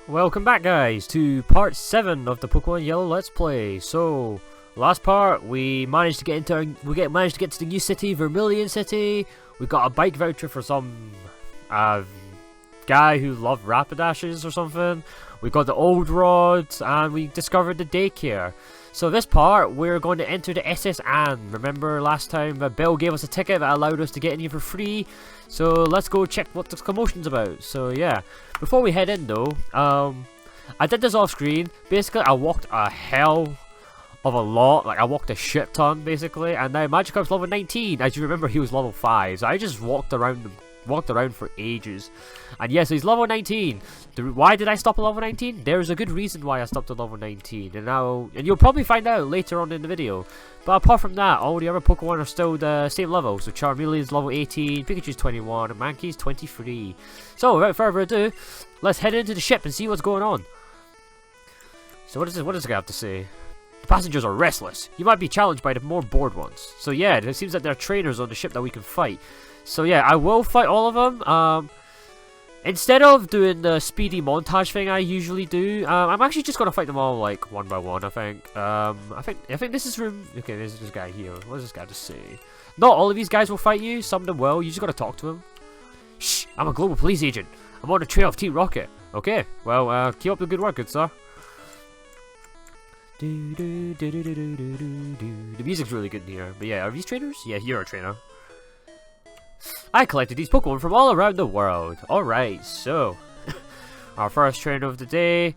Welcome back, guys, to part 7 of the Pokemon Yellow Let's Play. So, last part we managed to get into managed to get to the new city, Vermilion City. We got a bike voucher for some guy who loved Rapidashes or something. We got the old rods, and we discovered the daycare. So this part, we're going to enter the SS Anne. Remember last time Bill gave us a ticket that allowed us to get in here for free. So let's go check what this commotion's about. So yeah, before we head in though, I did this off screen. Basically, I walked a hell of a lot. Like, I walked a shit ton, basically. And now Magikarp's level 19. As you remember, he was level 5. So I just walked around for ages. And yes, he's level 19. Why did I stop at level 19? There's a good reason why I stopped at level 19. And you'll probably find out later on in the video. But apart from that, all the other Pokemon are still the same level. So Charmeleon's level 18, Pikachu's 21, and Mankey's 23. So without further ado, let's head into the ship and see what's going on. So what does this guy have to say? The passengers are restless. You might be challenged by the more bored ones. So yeah, it seems that there are trainers on the ship that we can fight. So yeah, I will fight all of them. Instead of doing the speedy montage thing I usually do, I'm actually just gonna fight them all like one by one. I think. I think this is room. Okay, there's this guy here. What does this guy just say? Not all of these guys will fight you. Some of them will. You just gotta talk to them. Shh! I'm a global police agent. I'm on the trail of Team Rocket. Okay. Well, keep up the good work, good sir. The music's really good in here. But yeah, are these trainers? Yeah, you're a trainer. I collected these Pokemon from all around the world. Alright, so our first trainer of the day.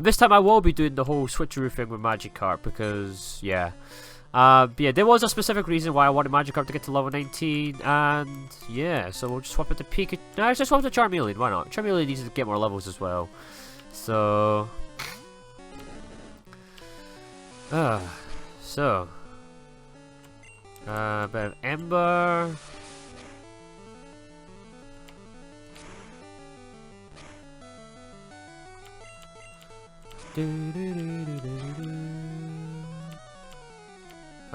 This time I will be doing the whole switcheroo thing with Magikarp because, yeah. But yeah, there was a specific reason why I wanted Magikarp to get to level 19. And yeah, so we'll just swap it to Pikachu. No, let's just swap to Charmeleon. Why not? Charmeleon needs to get more levels as well. So. A bit of Ember. I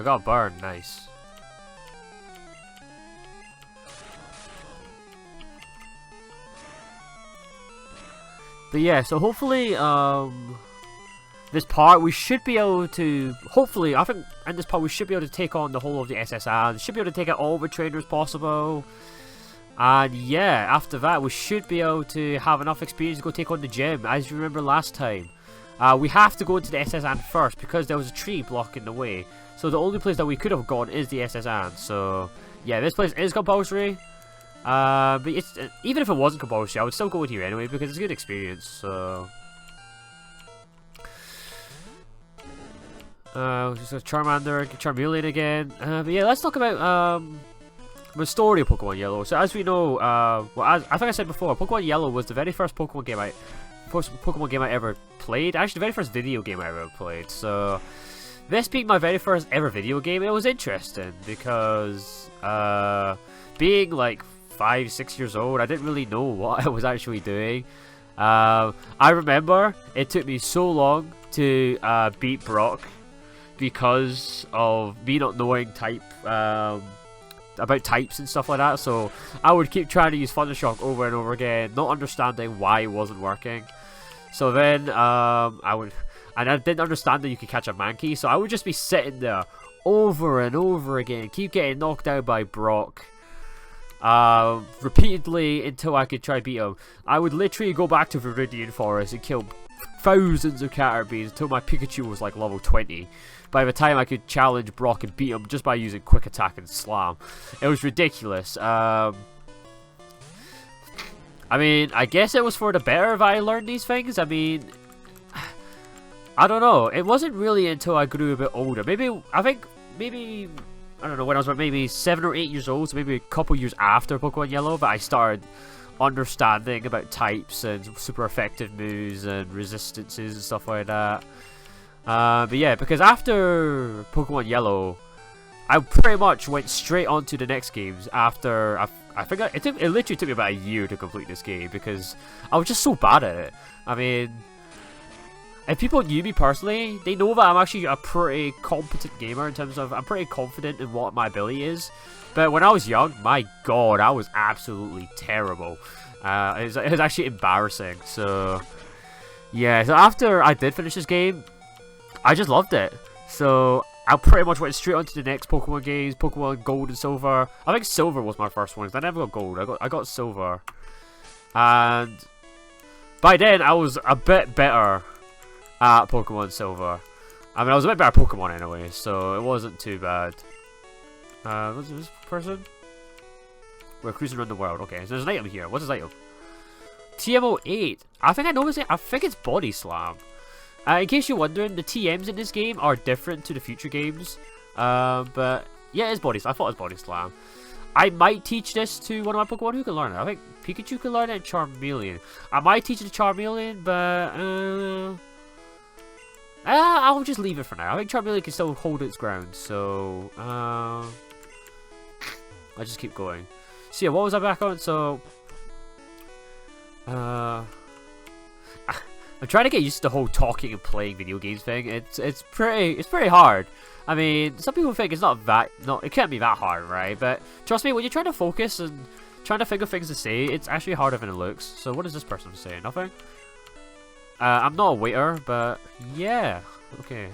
got a burn, nice. But yeah, so hopefully, this part we should be able to. Hopefully, I think in this part we should be able to take on the whole of the SSR. Should be able to take out all the trainers possible. And yeah, after that we should be able to have enough experience to go take on the gym. As you remember last time. We have to go into the SS Anne first because there was a tree blocking the way. So the only place that we could have gone is the SS Anne. So yeah, this place is compulsory. But it's even if it wasn't compulsory, I would still go in here anyway because it's a good experience. So just a Charmander, Charmeleon again. But yeah, let's talk about the story of Pokemon Yellow. So as we know, I think I said before, Pokemon Yellow was the very first Pokemon game I ever played. Actually, the very first video game I ever played. So, this being my very first ever video game, it was interesting because, being like 5-6 years old, I didn't really know what I was actually doing. I remember it took me so long to beat Brock because of me not knowing about types and stuff like that. So I would keep trying to use Thundershock over and over again, not understanding why it wasn't working. So then I didn't understand that you could catch a Mankey, so I would just be sitting there over and over again, keep getting knocked out by Brock repeatedly until I could try beat him. I would literally go back to Viridian Forest and kill thousands of Caterpies until my Pikachu was like level 20. By the time I could challenge Brock and beat him just by using Quick Attack and Slam. It was ridiculous. I mean, I guess it was for the better if I learned these things. I mean, I don't know. It wasn't really until I grew a bit older. I don't know, when I was about maybe 7 or 8 years old, so maybe a couple years after Pokemon Yellow, that I started understanding about types and super effective moves and resistances and stuff like that. But yeah, because after Pokemon Yellow, I pretty much went straight on to the next games after. I think it literally took me about a year to complete this game because I was just so bad at it. I mean, if people knew me personally, they know that I'm actually a pretty competent gamer in terms of I'm pretty confident in what my ability is. But when I was young, my god, I was absolutely terrible. It was actually embarrassing. So Yeah, so after I did finish this game, I just loved it. So I pretty much went straight on to the next Pokemon games, Pokemon Gold and Silver. I think Silver was my first one, because I never got Gold. I got Silver. And by then, I was a bit better at Pokemon Silver. I mean, I was a bit better at Pokemon anyway, so it wasn't too bad. What's this person? We're cruising around the world. Okay, so there's an item here. What's this item? TMO8. I think I know this. I think it's Body Slam. In case you're wondering, the TMs in this game are different to the future games. But yeah, it's Body Slam. I thought it was Body Slam. I might teach this to one of my Pokemon who can learn it. I think Pikachu can learn it and Charmeleon. I might teach it to Charmeleon, but I'll just leave it for now. I think Charmeleon can still hold its ground, so I'll just keep going. So yeah, what was I back on? So I'm trying to get used to the whole talking and playing video games thing. It's pretty hard. I mean, some people think it's it can't be that hard, right? But trust me, when you're trying to focus and trying to think of things to say, it's actually harder than it looks. So what does this person say? Nothing? I'm not a waiter, but yeah, okay.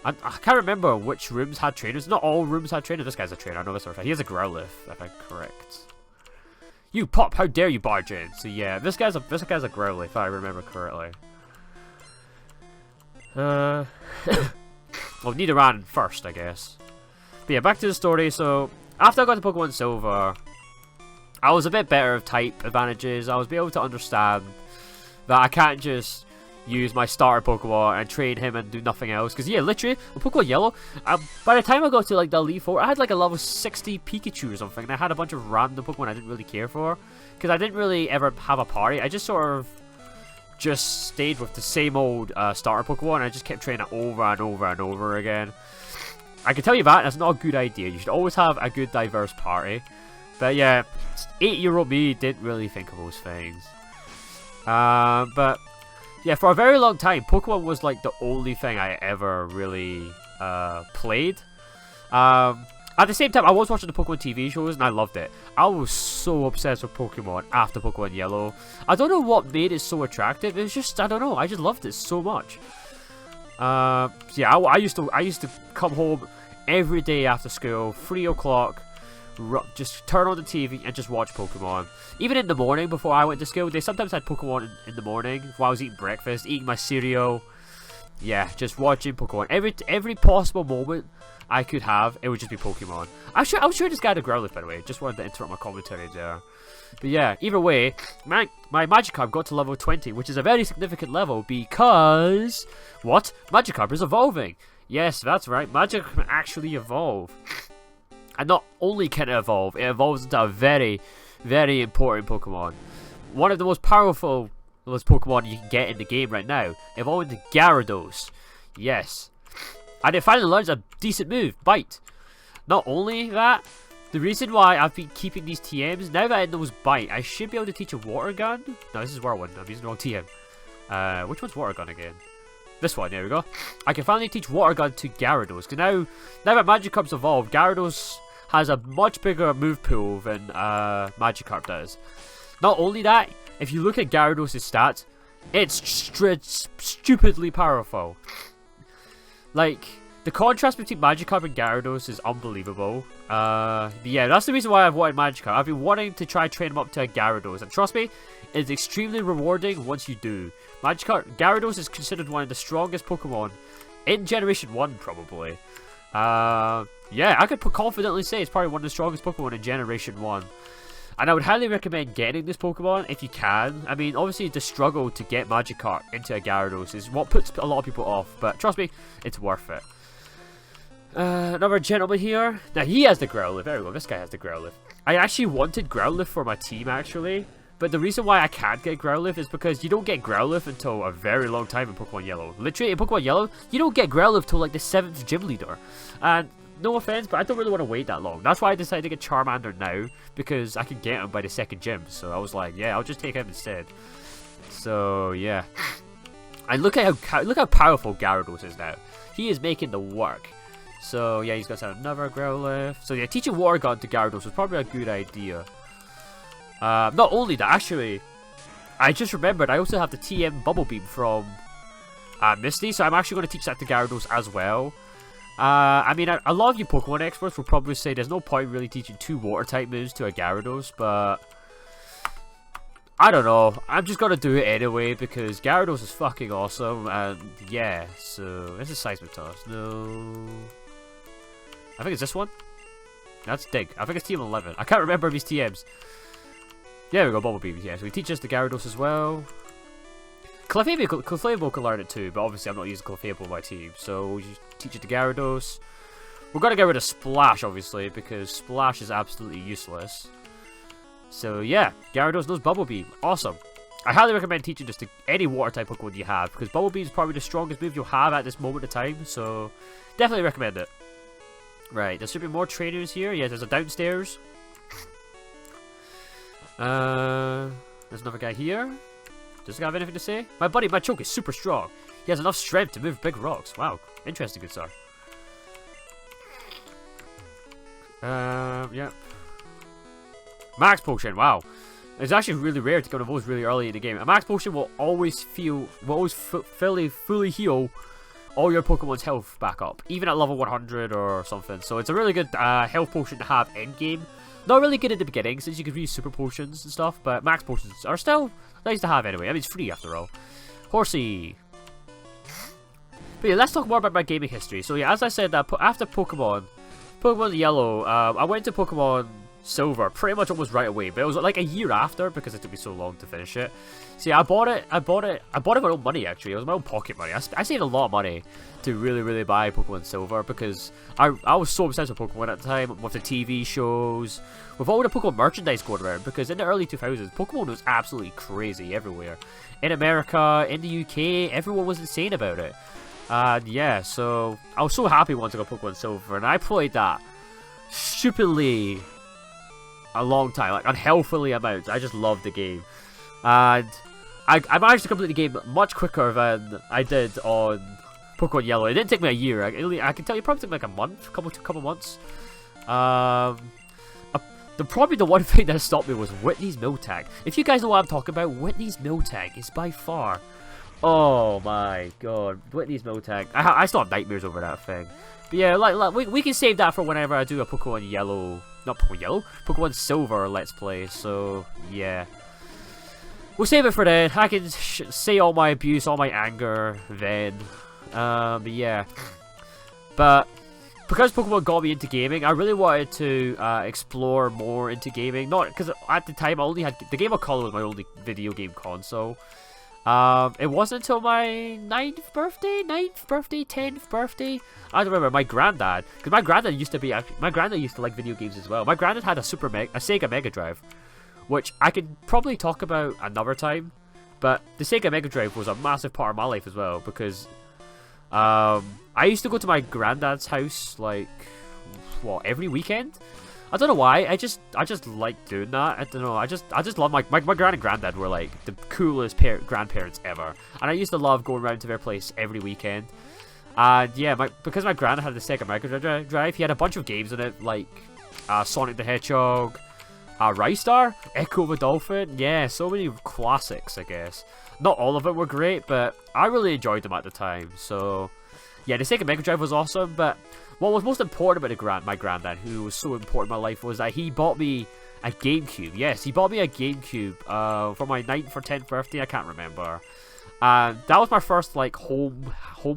I can't remember which rooms had trainers. Not all rooms had trainers. This guy's a trainer. I know this for a fact. He has a Growlithe, if I'm correct. You Pop! How dare you barge in? So yeah, this guy's a Growlithe, if I remember correctly. Well, Nidoran first, I guess. But yeah, back to the story. So after I got to Pokemon Silver, I was a bit better of type advantages. I was able to understand that I can't just use my starter Pokemon and train him and do nothing else. Because yeah, literally, with Pokemon Yellow, by the time I got to like the Elite Four, I had like a level 60 Pikachu or something. And I had a bunch of random Pokemon I didn't really care for. Because I didn't really ever have a party. I just sort of just stayed with the same old starter Pokemon. And I just kept training it over and over and over again. I can tell you that's not a good idea. You should always have a good diverse party. But yeah, 8-year-old me didn't really think of those things. But yeah, for a very long time, Pokemon was like the only thing I ever really played. At the same time, I was watching the Pokemon TV shows and I loved it. I was so obsessed with Pokemon after Pokemon Yellow. I don't know what made it so attractive. It was just, I don't know, I just loved it so much. Yeah, I used to come home every day after school, 3 o'clock. Just turn on the TV and just watch Pokemon. Even in the morning before I went to school, they sometimes had Pokemon in the morning while I was eating breakfast, eating my cereal. Yeah, just watching Pokemon. Every possible moment I could have, it would just be Pokemon. I was sure this guy had a Growlithe, by the way. Just wanted to interrupt my commentary there. But yeah, either way, my Magikarp got to level 20, which is a very significant level because what? Magikarp is evolving. Yes, that's right. Magikarp can actually evolve. And not only can it evolves into a very, very important Pokemon. One of the most powerful Pokemon you can get in the game right now. Evolving to Gyarados. Yes. And it finally learns a decent move, Bite. Not only that, the reason why I've been keeping these TMs, now that it knows Bite, I should be able to teach a Water Gun. No, this is Whirlwind. I'm using the wrong TM. Which one's Water Gun again? This one, there we go. I can finally teach Water Gun to Gyarados. Because now that Magikarp's evolved, Gyarados has a much bigger move pool than Magikarp does. Not only that, if you look at Gyarados' stats, it's stupidly powerful. Like, the contrast between Magikarp and Gyarados is unbelievable. Yeah, that's the reason why I've wanted Magikarp. I've been wanting to try train him up to a Gyarados, and trust me, it's extremely rewarding once you do. Gyarados is considered one of the strongest Pokemon in Generation 1, probably. Yeah, I could confidently say it's probably one of the strongest Pokemon in Generation 1. And I would highly recommend getting this Pokemon if you can. I mean, obviously the struggle to get Magikarp into a Gyarados is what puts a lot of people off. But trust me, it's worth it. Another gentleman here. Now he has the Growlithe. There we go, this guy has the Growlithe. I actually wanted Growlithe for my team, actually. But the reason why I can't get Growlithe is because you don't get Growlithe until a very long time in Pokemon Yellow. Literally, in Pokemon Yellow, you don't get Growlithe till like the 7th gym leader. And no offense, but I don't really want to wait that long. That's why I decided to get Charmander now, because I can get him by the 2nd gym. So I was like, yeah, I'll just take him instead. So yeah, and look at how powerful Gyarados is now. He is making the work. So yeah, he's got another Growlithe. So yeah, teaching Water Gun to Gyarados was probably a good idea. Not only that, actually, I just remembered I also have the TM Bubble Beam from Misty, so I'm actually going to teach that to Gyarados as well. I mean, a lot of you Pokemon experts will probably say there's no point really teaching 2 water-type moves to a Gyarados, but I don't know. I'm just going to do it anyway because Gyarados is fucking awesome, and yeah, so this is Seismic Toss. No. I think it's this one. That's Dig. I think it's TM11. I can't remember these TMs. There we go, Bubble Beam. Yeah, so we teach this to Gyarados as well. Clefable can learn it too, but obviously I'm not using Clefable in my team, so we teach it to Gyarados. We're gonna get rid of Splash, obviously, because Splash is absolutely useless. So yeah, Gyarados knows Bubble Beam. Awesome. I highly recommend teaching this to any water-type Pokemon you have, because Bubble Beam is probably the strongest move you'll have at this moment in time, so definitely recommend it. Right, there should be more trainers here. Yeah, there's a downstairs. There's another guy here. Does he have anything to say? My buddy Machoke is super strong. He has enough strength to move big rocks. Wow, interesting, good sir. Yep. Max Potion, wow. It's actually really rare to get one of those really early in the game. A Max Potion will always fully heal all your Pokemon's health back up, even at level 100 or something. So it's a really good health potion to have end game. Not really good at the beginning since you can use super potions and stuff, but max potions are still nice to have anyway. I mean, it's free after all. Horsey. But yeah, let's talk more about my gaming history. So yeah, as I said, after Pokemon Yellow, I went to Pokemon Silver pretty much almost right away, but it was like a year after because it took me so long to finish it. See, I bought it with my own money actually. It was my own pocket money. I saved a lot of money to really buy Pokemon Silver because I was so obsessed with Pokemon at the time, with the TV shows, with all the Pokemon merchandise going around, because in the early 2000s, Pokemon was absolutely crazy everywhere. In America, in the UK, everyone was insane about it. And yeah, so I was so happy once I got Pokemon Silver, and I played that stupidly a long time, like unhealthily amounts. I just loved the game, and I managed to complete the game much quicker than I did on Pokemon Yellow. It didn't take me a year. I can tell you, it probably took me like a month, couple months. Probably the one thing that stopped me was Whitney's Miltank. If you guys know what I'm talking about, Whitney's Miltank is by far, oh my god, Whitney's Miltank. I still have nightmares over that thing. But yeah, we can save that for whenever I do a Pokemon Yellow. Not Pokemon Yellow, Pokemon Silver Let's Play, so yeah. We'll save it for then. I can say all my abuse, all my anger then. But yeah. But because Pokemon got me into gaming, I really wanted to explore more into gaming. Not because at the time I only had the Game Boy Color was my only video game console. It wasn't until my 9th birthday, 10th birthday. I don't remember, my granddad, because my granddad used to like video games as well. My granddad had a Sega Mega Drive, which I could probably talk about another time, but the Sega Mega Drive was a massive part of my life as well, because I used to go to my granddad's house, like, what, every weekend? I don't know why. I just like doing that. I don't know. I just love my gran and granddad were like the coolest grandparents ever, and I used to love going around to their place every weekend. And yeah, because my granddad had the Sega Mega Drive, he had a bunch of games in it like Sonic the Hedgehog, Rystar, Echo the Dolphin. Yeah, so many classics, I guess. Not all of them were great, but I really enjoyed them at the time. So yeah, the Sega Mega Drive was awesome, but what was most important about my granddad, who was so important in my life, was that he bought me a GameCube. Yes, he bought me a GameCube for my 9th or 10th birthday, I can't remember. And that was my first like home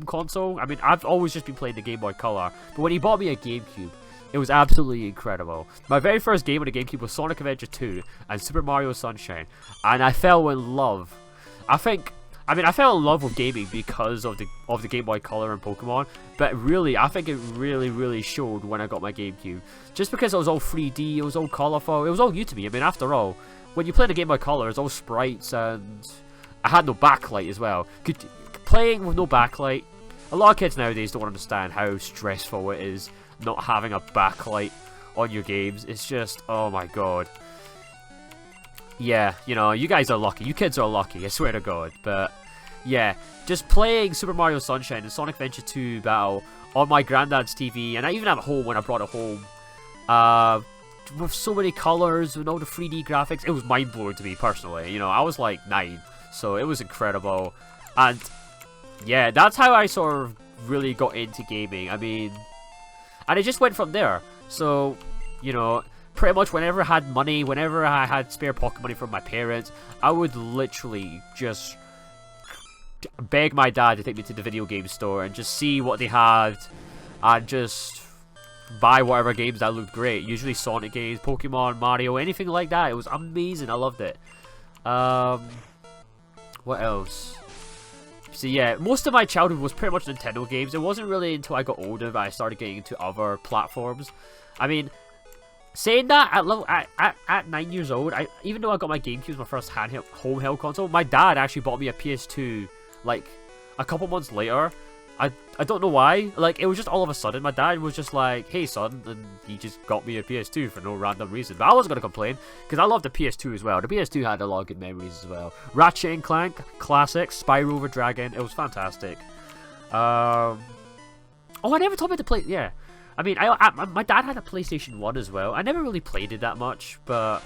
console. I mean, I've always just been playing the Game Boy Color, but when he bought me a GameCube, it was absolutely incredible. My very first game on the GameCube was Sonic Adventure 2 and Super Mario Sunshine, and I fell in love. I fell in love with gaming because of the Game Boy Color and Pokemon, but really, I think it really showed when I got my GameCube. Just because it was all 3D, it was all colourful, it was all new to me. I mean, after all, when you play the Game Boy Color, it's all sprites, and I had no backlight as well. Playing with no backlight, a lot of kids nowadays don't understand how stressful it is not having a backlight on your games. It's just, oh my god. Yeah, you know, you guys are lucky. You kids are lucky, I swear to God. But yeah, just playing Super Mario Sunshine and Sonic Adventure 2 Battle on my granddad's TV, and I even at home when I brought it home, with so many colors and all the 3D graphics. It was mind-blowing to me personally. You know, I was like 9, so it was incredible. And yeah, that's how I sort of really got into gaming. I mean, and it just went from there. So, you know, pretty much whenever I had money, whenever I had spare pocket money from my parents, I would literally just beg my dad to take me to the video game store and just see what they had and just buy whatever games that looked great. Usually Sonic games, Pokemon, Mario, anything like that. It was amazing. I loved it. What else? So yeah, most of my childhood was pretty much Nintendo games. It wasn't really until I got older that I started getting into other platforms. I mean, saying that, at 9 years old, even though I got my GameCube, my first handheld home console, my dad actually bought me a PS2 like a couple months later. I don't know why. Like, it was just all of a sudden. My dad was just like, "Hey, son," and he just got me a PS2 for no random reason. But I wasn't gonna complain because I loved the PS2 as well. The PS2 had a lot of good memories as well. Ratchet and Clank, classic. Spyro the Dragon, it was fantastic. Oh, I never told me to play. Yeah, I mean, my dad had a PlayStation 1 as well. I never really played it that much, but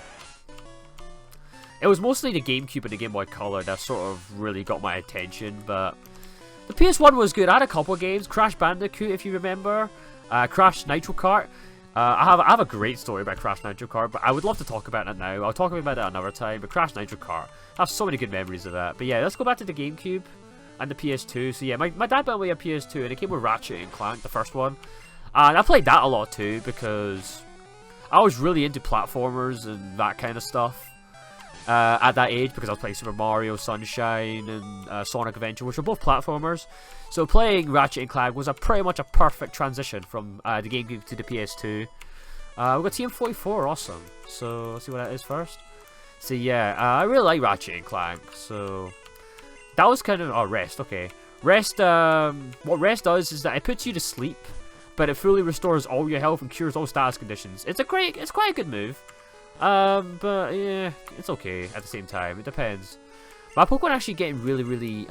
it was mostly the GameCube and the Game Boy Color that sort of really got my attention. But the PS1 was good. I had a couple of games. Crash Bandicoot, if you remember. Crash Nitro Kart. I have a great story about Crash Nitro Kart, but I would love to talk about it now. I'll talk about it another time. But Crash Nitro Kart, I have so many good memories of that. But yeah, let's go back to the GameCube and the PS2. So yeah, my dad bought me a PS2, and it came with Ratchet and Clank, the first one. And I played that a lot too, because I was really into platformers and that kind of stuff. At that age, because I was playing Super Mario, Sunshine, and Sonic Adventure, which were both platformers. So playing Ratchet and Clank was pretty much a perfect transition from the GameCube to the PS2. We've got TM44, awesome. So let's see what that is first. So yeah, I really like Ratchet and Clank. So that was kind of Rest. Okay, Rest. What Rest does is that it puts you to sleep, but it fully restores all your health and cures all status conditions. It's quite a good move. But yeah, it's okay at the same time. It depends. My Pokemon actually getting really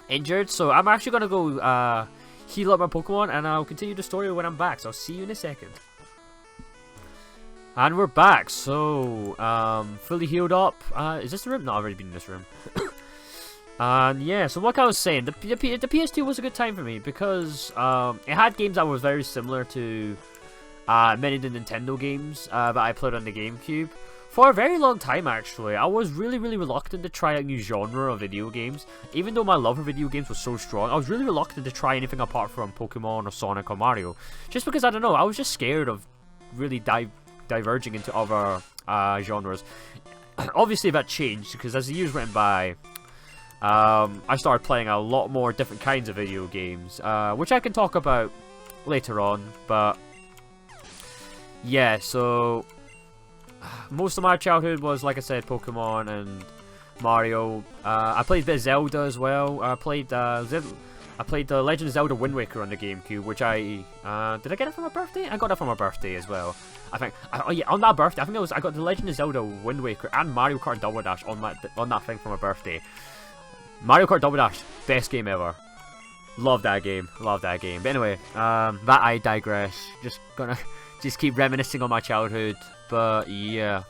injured, so I'm actually gonna go heal up my Pokemon, and I'll continue the story when I'm back. So I'll see you in a second. And we're back. So fully healed up. Is this the room? No, I've already been in this room. And yeah, so like I was saying, the PS2 was a good time for me because it had games that were very similar to many of the Nintendo games that I played on the GameCube. For a very long time, actually, I was really reluctant to try a new genre of video games. Even though my love for video games was so strong, I was really reluctant to try anything apart from Pokemon or Sonic or Mario. Just because, I don't know, I was just scared of really diverging into other genres. Obviously that changed, because as the years went by, I started playing a lot more different kinds of video games, which I can talk about later on, but yeah, so most of my childhood was, like I said, Pokemon and Mario. I played a bit of Zelda as well. I played the Legend of Zelda Wind Waker on the GameCube, which I did I get it for my birthday? I got it for my birthday as well. I think. Oh yeah, on that birthday, I think I got the Legend of Zelda Wind Waker and Mario Kart Double Dash on that thing for my birthday. Mario Kart Double Dash, best game ever. Love that game. Love that game. But anyway, that I digress. Just gonna keep reminiscing on my childhood. But yeah.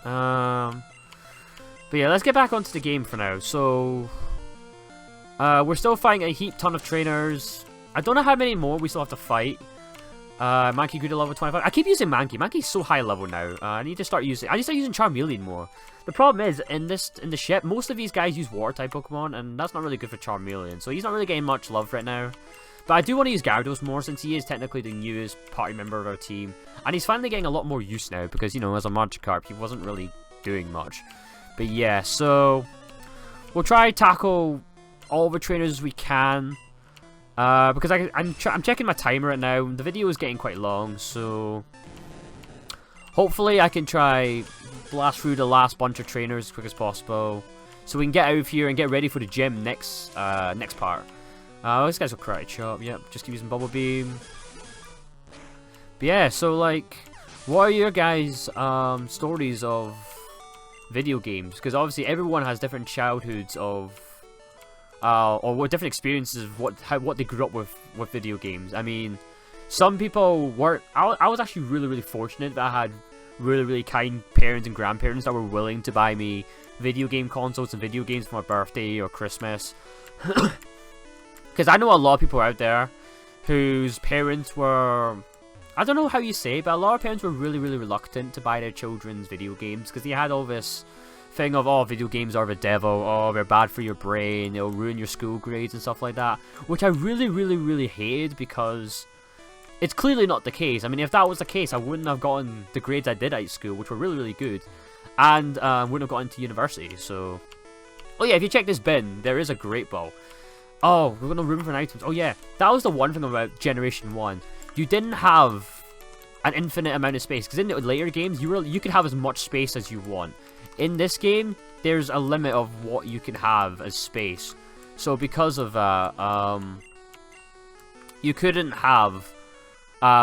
But yeah, let's get back onto the game for now. So we're still fighting a ton of trainers. I don't know how many more we still have to fight. Mankey good to level 25. I keep using Mankey. Mankey's so high level now. I need to start using Charmeleon more. The problem is, in the ship, most of these guys use water type Pokemon, and that's not really good for Charmeleon. So he's not really getting much love right now. But I do want to use Gyarados more, since he is technically the newest party member of our team. And he's finally getting a lot more use now, because, you know, as a Magikarp, he wasn't really doing much. But yeah, so we'll try to tackle all the trainers as we can. Because I'm checking my timer right now. The video is getting quite long, so hopefully I can try blast through the last bunch of trainers as quick as possible, so we can get out of here and get ready for the gym next part. This guy's a Karate Chop. Yep, just keep using Bubble Beam. But yeah, so like, what are your guys' stories of video games? Because obviously everyone has different childhoods of or what different experiences of what they grew up with video games. I mean, some people were. I was actually really fortunate that I had really kind parents and grandparents that were willing to buy me video game consoles and video games for my birthday or Christmas. Because I know a lot of people out there whose parents were, I don't know how you say it, but a lot of parents were really reluctant to buy their children's video games because they had all this thing of, oh, video games are the devil, oh, they're bad for your brain, they'll ruin your school grades and stuff like that, which I really hated because it's clearly not the case. I mean, if that was the case, I wouldn't have gotten the grades I did at school, which were really good, and wouldn't have gotten to university. So, oh yeah, if you check this bin, there is a great ball. Oh, we've got no room for items. Oh yeah, that was the one thing about Generation 1. You didn't have an infinite amount of space, because in the later games, you could have as much space as you want. In this game, there's a limit of what you can have as space. So because of that, you couldn't have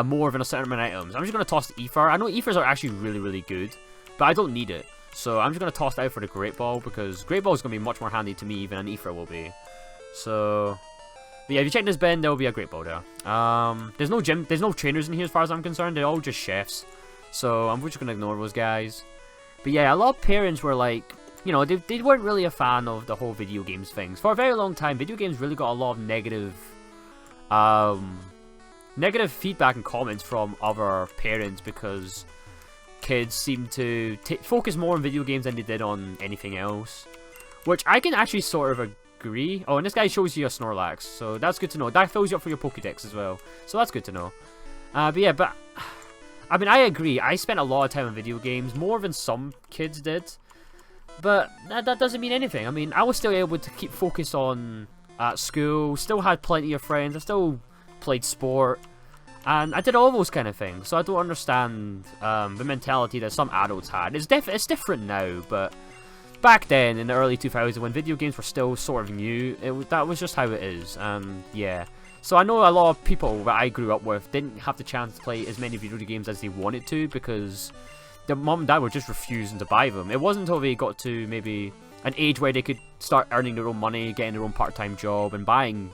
more than a certain amount of items. I'm just going to toss the ether. I know ethers are actually really good, but I don't need it. So I'm just going to toss it out for the great ball, because great ball is going to be much more handy to me than an ether will be. So, but yeah, if you check this bin, there will be a great ball there. There's no gym, there's no trainers in here as far as I'm concerned. They're all just chefs. So I'm just going to ignore those guys. But yeah, a lot of parents were like, you know, they weren't really a fan of the whole video games things. For a very long time, video games really got a lot of negative feedback and comments from other parents because kids seem to focus more on video games than they did on anything else, which I can actually sort of agree. Oh, and this guy shows you a Snorlax, so that's good to know. That fills you up for your Pokédex as well, so that's good to know. But yeah, I mean, I agree. I spent a lot of time on video games, more than some kids did, but that doesn't mean anything. I mean, I was still able to keep focused on at school, still had plenty of friends, I still played sport, and I did all those kind of things. So I don't understand the mentality that some adults had. It's different now, but back then in the early 2000s when video games were still sort of new, that was just how it is. Yeah. So I know a lot of people that I grew up with didn't have the chance to play as many video games as they wanted to because their mom and dad were just refusing to buy them. It wasn't until they got to maybe an age where they could start earning their own money, getting their own part-time job, and buying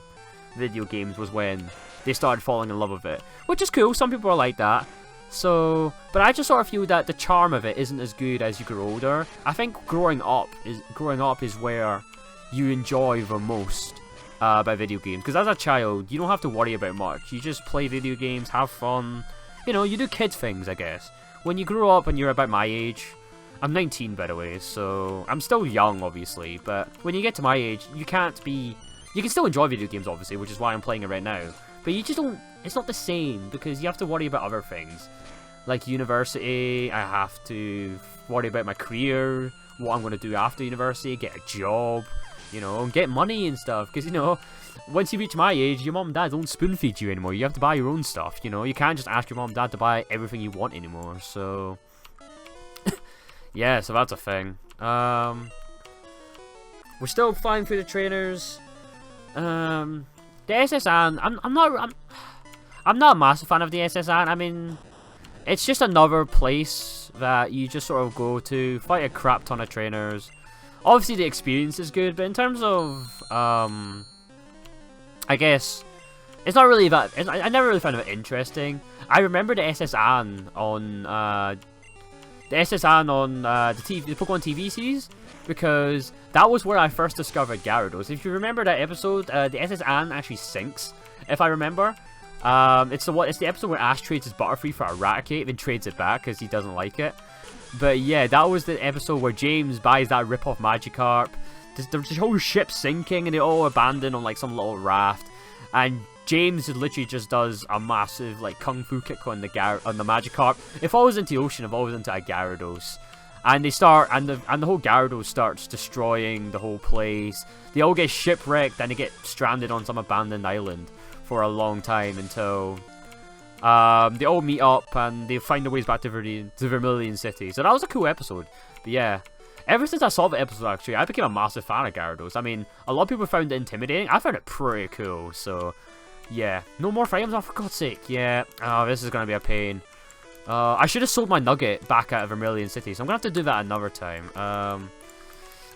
video games was when they started falling in love with it. Which is cool, some people are like that. So, but I just sort of feel that the charm of it isn't as good as you grow older. I think growing up is where you enjoy the most by video games. Because as a child, you don't have to worry about much. You just play video games, have fun. You know, you do kid things, I guess. When you grow up and you're about my age, I'm 19 by the way, so I'm still young obviously, but when you get to my age, you can still enjoy video games obviously, which is why I'm playing it right now. But you just don't, it's not the same because you have to worry about other things. Like university, I have to worry about my career, what I'm going to do after university, get a job, you know, and get money and stuff. Because, you know, once you reach my age, your mom and dad don't spoon feed you anymore. You have to buy your own stuff, you know. You can't just ask your mom and dad to buy everything you want anymore. So, yeah, so that's a thing. We're still flying through the trainers. The SSN, I'm not a massive fan of the SSN. I mean, it's just another place that you just sort of go to, fight a crap ton of trainers. Obviously the experience is good, but in terms of, I guess, it's not really that, I never really found it interesting. I remember the SSN on, the Pokemon TV series, because that was where I first discovered Gyarados. If you remember that episode, the SSN actually sinks, if I remember. It's the episode where Ash trades his Butterfree for a Raticate, then trades it back because he doesn't like it. But yeah, that was the episode where James buys that rip-off Magikarp. There's the whole ship sinking and they all abandon on like some little raft. And James literally just does a massive like kung fu kick on the Magikarp. It falls into the ocean, it falls into a Gyarados. And they start, and the whole Gyarados starts destroying the whole place. They all get shipwrecked and they get stranded on some abandoned island for a long time until they all meet up and they find their ways back to Vermilion City. So that was a cool episode. But yeah, ever since I saw the episode actually, I became a massive fan of Gyarados. I mean, a lot of people found it intimidating. I found it pretty cool. So yeah, no more frames, oh for God's sake. Yeah, oh this is gonna be a pain. I should have sold my Nugget back at Vermilion City, so I'm gonna have to do that another time.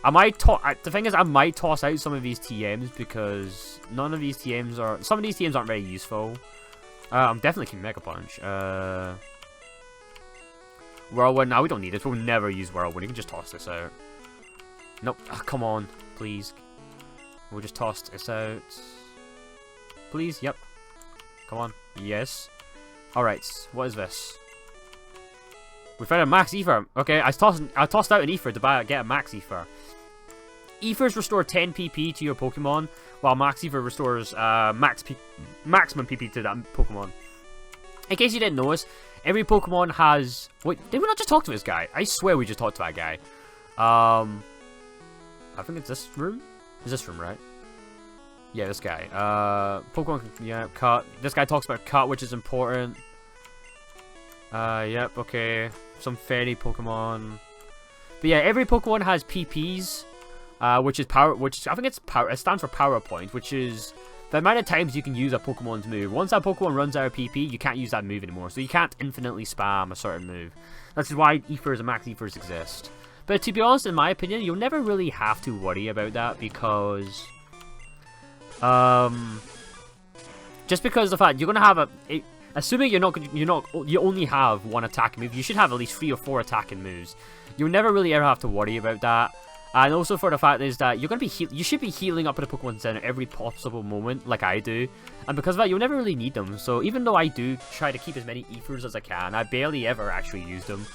The thing is, I might toss out some of these TMs because some of these TMs aren't very useful. I'm definitely keeping Mega Punch. Whirlwind. Now we don't need this. We'll never use Whirlwind. You can just toss this out. Nope. Oh, come on, please. We'll just toss this out. Please. Yep. Come on. Yes. All right. What is this? We found a max ether. Okay, I tossed out an ether to get a max ether. Ethers restore 10 PP to your Pokemon, while max ether restores maximum PP to that Pokemon. In case you didn't notice, every Pokemon has... Wait, did we not just talk to this guy? I swear we just talked to that guy. I think it's this room? Is this room, right? Yeah, this guy. Pokemon, yeah, cut. This guy talks about cut, which is important. Yep, okay. Some fairy Pokemon. But yeah, every Pokemon has PPs, which is power, which I think it's power, it stands for power point, which is the amount of times you can use a Pokemon's move. Once that Pokemon runs out of PP, you can't use that move anymore, so you can't infinitely spam a certain move. That's why Ethers and Max Ethers exist. But to be honest, in my opinion, you'll never really have to worry about that because, just because of the fact you're gonna have assuming you only have one attacking move, you should have at least 3 or 4 attacking moves. You'll never really ever have to worry about that. And also for the fact is that you're gonna be you should be healing up at the Pokemon Center every possible moment, like I do. And because of that, you'll never really need them. So even though I do try to keep as many Ethers as I can, I barely ever actually use them.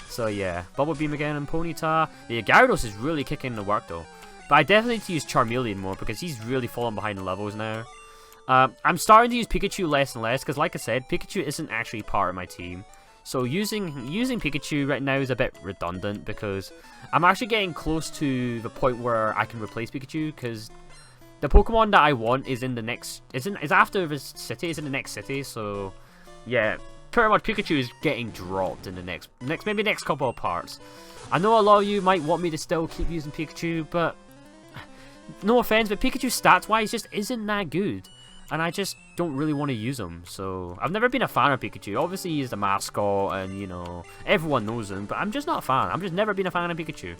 So yeah, Bubble Beam again and Ponyta. Yeah, Gyarados is really kicking the work though. But I definitely need to use Charmeleon more because he's really falling behind the levels now. I'm starting to use Pikachu less and less because, like I said, Pikachu isn't actually part of my team. So using Pikachu right now is a bit redundant because I'm actually getting close to the point where I can replace Pikachu because the Pokemon that I want is in the next. Is after this city. It's in the next city. So yeah, pretty much Pikachu is getting dropped in the maybe next couple of parts. I know a lot of you might want me to still keep using Pikachu, but no offense, but Pikachu stats-wise just isn't that good. And I just don't really want to use him, so I've never been a fan of Pikachu. Obviously, he's the mascot, and you know everyone knows him. But I'm just not a fan. I've just never been a fan of Pikachu.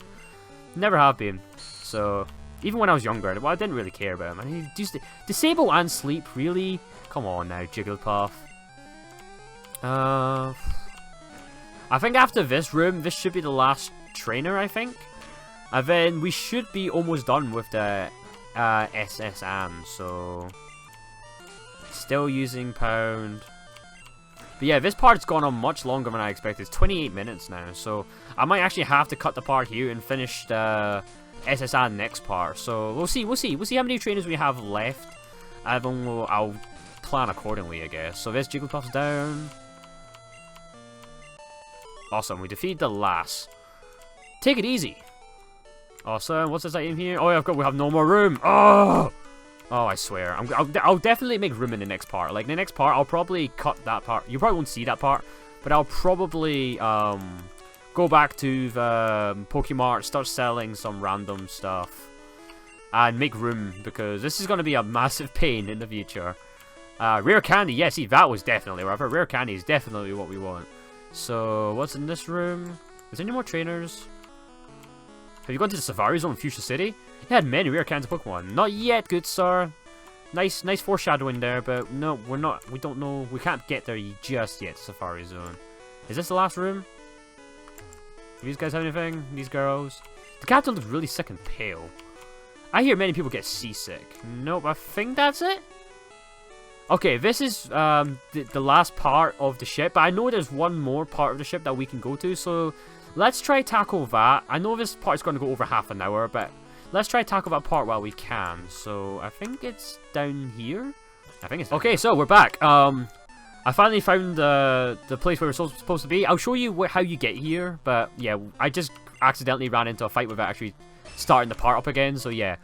Never have been. So even when I was younger, well, I didn't really care about him. I mean, just disable and sleep, really? Come on now, Jigglypuff. I think after this room, this should be the last trainer. I think, and then we should be almost done with the SSN. So. Still using Pound. But yeah, this part's gone on much longer than I expected. It's 28 minutes now, so I might actually have to cut the part here and finish the SSR next part. So we'll see how many trainers we have left. And then I'll plan accordingly, I guess. So this Jigglypuff's down. Awesome, we defeat the last. Take it easy. Awesome, what's this item here? Oh, we have no more room. Oh, I swear. I'll definitely make room in the next part. Like, the next part, I'll probably cut that part. You probably won't see that part. But I'll probably go back to the Pokemart, start selling some random stuff. And make room, because this is going to be a massive pain in the future. Rare candy. Yeah, see, that was definitely right. Rare candy is definitely what we want. So, what's in this room? Is there any more trainers? Have you gone to the Safari Zone in Fuchsia City? You had many rare kinds of Pokemon. Not yet, good sir. Nice foreshadowing there, but no, we're not. We don't know. We can't get there just yet. Safari Zone. Is this the last room? Do these guys have anything? These girls. The captain looks really sick and pale. I hear many people get seasick. Nope, I think that's it. Okay, this is the last part of the ship, but I know there's one more part of the ship that we can go to, so let's try tackle that. I know this part's going to go over half an hour, but let's try tackle that part while we can. So I think it's down here. I think it's down here. So we're back. I finally found the place where we're supposed to be. I'll show you how you get here, but yeah, I just accidentally ran into a fight without actually starting the part up again. So yeah,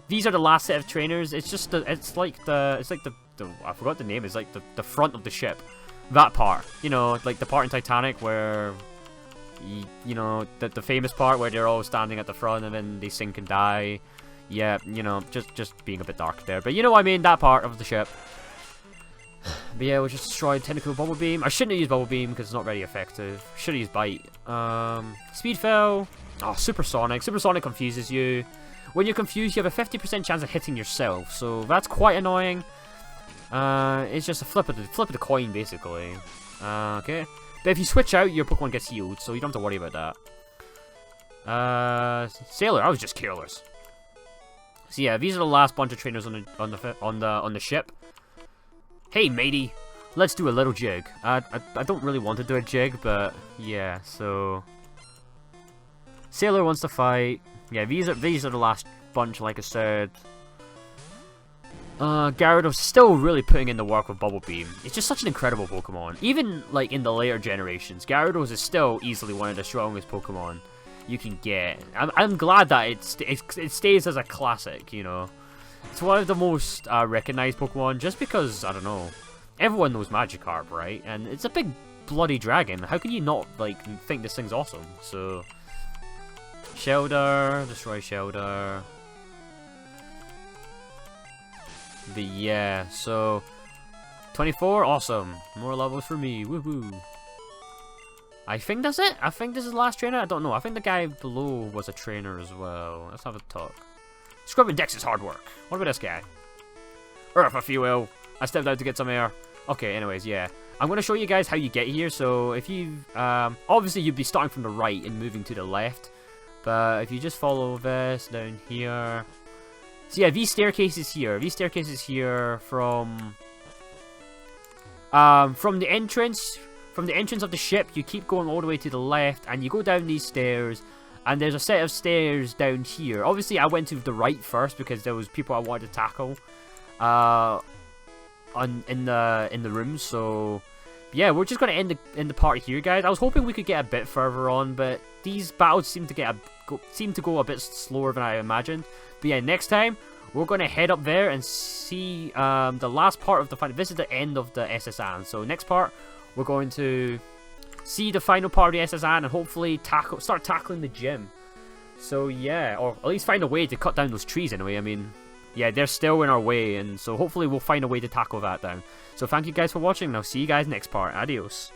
these are the last set of trainers. It's just it's like the I forgot the name. It's like the front of the ship. That part, you know, like the part in Titanic where you know, the famous part where they're all standing at the front and then they sink and die. Yeah, you know, just being a bit dark there, but you know what I mean, that part of the ship. But yeah, we just destroyed Tentacle Bubble Beam. I shouldn't have used Bubble Beam because it's not very effective. Should have used Bite. Speed Fell. Oh, Supersonic. Supersonic confuses you. When you're confused, you have a 50% chance of hitting yourself, so that's quite annoying. It's just a flip of the coin, basically. Okay. But if you switch out, your Pokemon gets healed, so you don't have to worry about that. Sailor, I was just careless. So yeah, these are the last bunch of trainers on the ship. Hey, matey, let's do a little jig. I don't really want to do a jig, but yeah. So Sailor wants to fight. Yeah, these are the last bunch, like I said. Gyarados still really putting in the work with Bubble Beam. It's just such an incredible Pokemon. Even like in the later generations, Gyarados is still easily one of the strongest Pokemon you can get. I'm glad that it stays as a classic. You know, it's one of the most recognized Pokemon just because I don't know. Everyone knows Magikarp, right? And it's a big bloody dragon. How can you not like think this thing's awesome? So, Shelter, destroy Shelter. But yeah, so 24, awesome. More levels for me, woohoo. I think that's it. I think this is the last trainer. I don't know. I think the guy below was a trainer as well. Let's have a talk. Scrubbing decks is hard work. What about this guy? Earth, if you will. I stepped out to get some air. Okay, anyways, yeah. I'm going to show you guys how you get here. So if you, obviously you'd be starting from the right and moving to the left. But if you just follow this down here. So yeah, these staircases here from the entrance of the ship, you keep going all the way to the left, and you go down these stairs, and there's a set of stairs down here. Obviously, I went to the right first because there was people I wanted to tackle, in the rooms. So yeah, we're just gonna end the part here, guys. I was hoping we could get a bit further on, but these battles seem to go a bit slower than I imagined. But yeah, next time we're gonna head up there and see the last part of the final. This is the end of the SSN. So next part, we're going to see the final part of the SSN and hopefully start tackling the gym. So yeah, or at least find a way to cut down those trees anyway. I mean, yeah, they're still in our way, and so hopefully we'll find a way to tackle that down. So thank you guys for watching, and I'll see you guys next part. Adios.